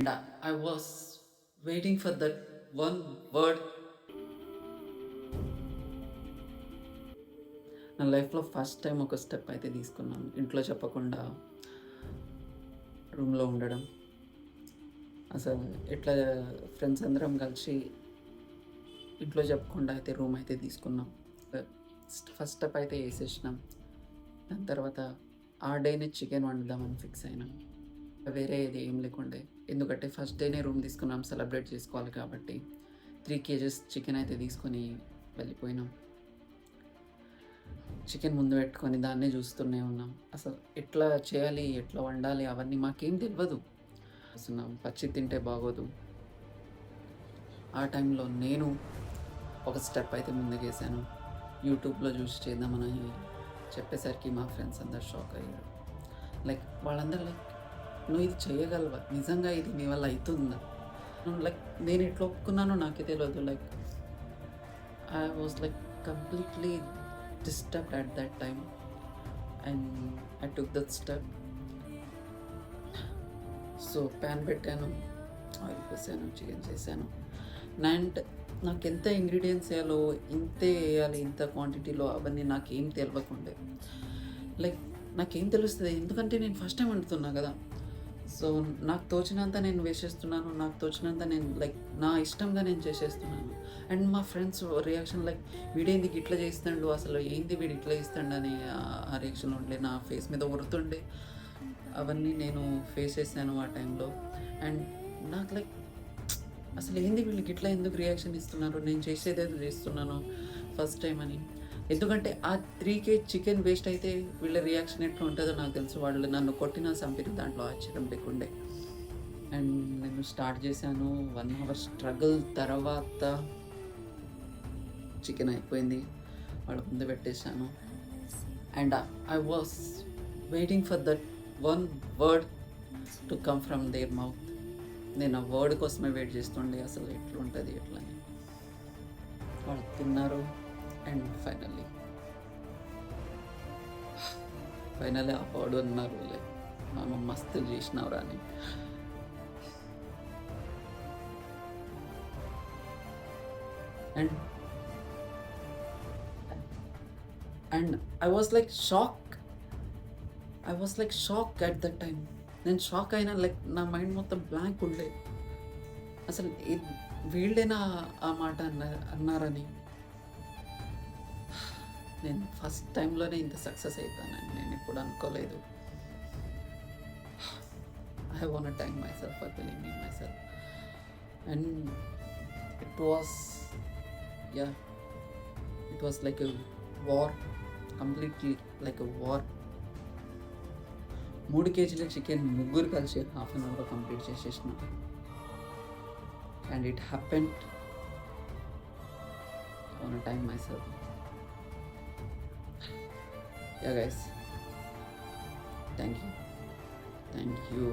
And I was waiting for that one word. నా లైఫ్లో first time ఒక step అయితే తీసుకున్నాను. ఇంట్లో చెప్పకుండా రూమ్లో ఉండడం. అసలు ఎట్లా ఫ్రెండ్స్ అందరం కలిసి ఇంట్లో చెప్పకుండా అయితే రూమ్ అయితే తీసుకున్నాం. ఫస్ట్ స్టెప్ అయితే వేసేసినాం. దాని తర్వాత ఆ డేనే చికెన్ వండుదామని ఫిక్స్ అయినాం. వేరే ఏది ఏం లేకుండే, ఎందుకంటే ఫస్ట్ డేనే రూమ్ తీసుకున్నాం, సెలబ్రేట్ చేసుకోవాలి కాబట్టి 3 kgs చికెన్ అయితే తీసుకొని వెళ్ళిపోయినాం. చికెన్ ముందు పెట్టుకొని దాన్నే చూస్తూనే ఉన్నాం. అసలు ఎట్లా చేయాలి, ఎట్లా వండాలి అవన్నీ మాకేం తెలియదు. చూస్తున్నాం పచ్చి తింటే బాగోదు. ఆ టైంలో నేను ఒక స్టెప్ అయితే ముందుకేసాను. యూట్యూబ్లో చూసి చేద్దామని చెప్పేసరికి మా ఫ్రెండ్స్ అందరు షాక్ అయ్యారు. లైక్ వాళ్ళందరూ లైక్, నువ్వు ఇది చేయగలవా, నిజంగా ఇది నీ వల్ల అవుతుందా? లైక్ నేను ఎట్లా ఒప్పుకున్నానో నాకే తెలియదు. Like I was like completely disturbed at that time, and I took that step. So pan పెట్టాను, ఆయిల్ పోసాను, చికెన్ చేశాను. అండ్ నాకు ఎంత ఇంగ్రీడియంట్స్ వేయాలో, ఇంతే వేయాలి, ఇంత క్వాంటిటీలో అవన్నీ నాకేం తెలియకుండే. లైక్ నాకేం తెలుస్తుంది, ఎందుకంటే నేను ఫస్ట్ టైం వండుతున్నా కదా. సో నాకు తోచినంత నేను వేసేస్తున్నాను, నాకు తోచినంత నేను లైక్ నా ఇష్టంగా నేను చేసేస్తున్నాను. అండ్ మా ఫ్రెండ్స్ రియాక్షన్ లైక్, వీడేంది ఇట్లా చేస్తాడు, అసలు ఏంది వీడు ఇట్లా ఇస్తాడు అని ఆ రియాక్షన్ ఉండే, నా ఫేస్ మీద ఉరుతుండే. అవన్నీ నేను ఫేస్ చేశాను ఆ టైంలో. అండ్ నాకు లైక్ అసలు ఏంది వీళ్ళకి ఇట్లా ఎందుకు రియాక్షన్ ఇస్తున్నారు, నేను చేసేదేదో చేస్తున్నాను ఫస్ట్ టైం అని. ఎందుకంటే ఆ 3 kg చికెన్ వేస్ట్ అయితే వీళ్ళ రియాక్షన్ ఎట్లా ఉంటుందో నాకు తెలుసు. వాళ్ళు నన్ను కొట్టినా చంపిన దాంట్లో ఆశ్చర్యం లేకుండే. అండ్ నేను స్టార్ట్ చేశాను. 1 hour స్ట్రగుల్ తర్వాత చికెన్ అయిపోయింది, వాళ్ళ ముందు పెట్టేశాను. And I was waiting for that one word to come from there mouth. నేను ఆ వర్డ్ కోసమే వెయిట్ చేస్తుండే, అసలు ఎట్లుంటుంది ఎట్లని. వాళ్ళు తిన్నారు. అండ్ ఫైనల్లీ ఆ వర్డ్ అన్నారు, లైక్ మామ మస్తు చేసినవరా అని. And and I was like shock at that time. నేను షాక్ అయినా, లైక్ నా మైండ్ మొత్తం బ్లాంక్ ఉండే. అసలు వీళ్ళేనా ఆ మాట అన్నారని. నేను ఫస్ట్ టైంలోనే ఇంత సక్సెస్ అవుతానని నేను ఎప్పుడు అనుకోలేదు. I want thank my self for believing in my self. And it was like a war, completely like a war. 3 kg chicken ముగ్గురు కలిసి హాఫ్ అన్ అవర్లో కంప్లీట్ చేసేసిన. And it happened. I want thank my self. Yeah guys, thank you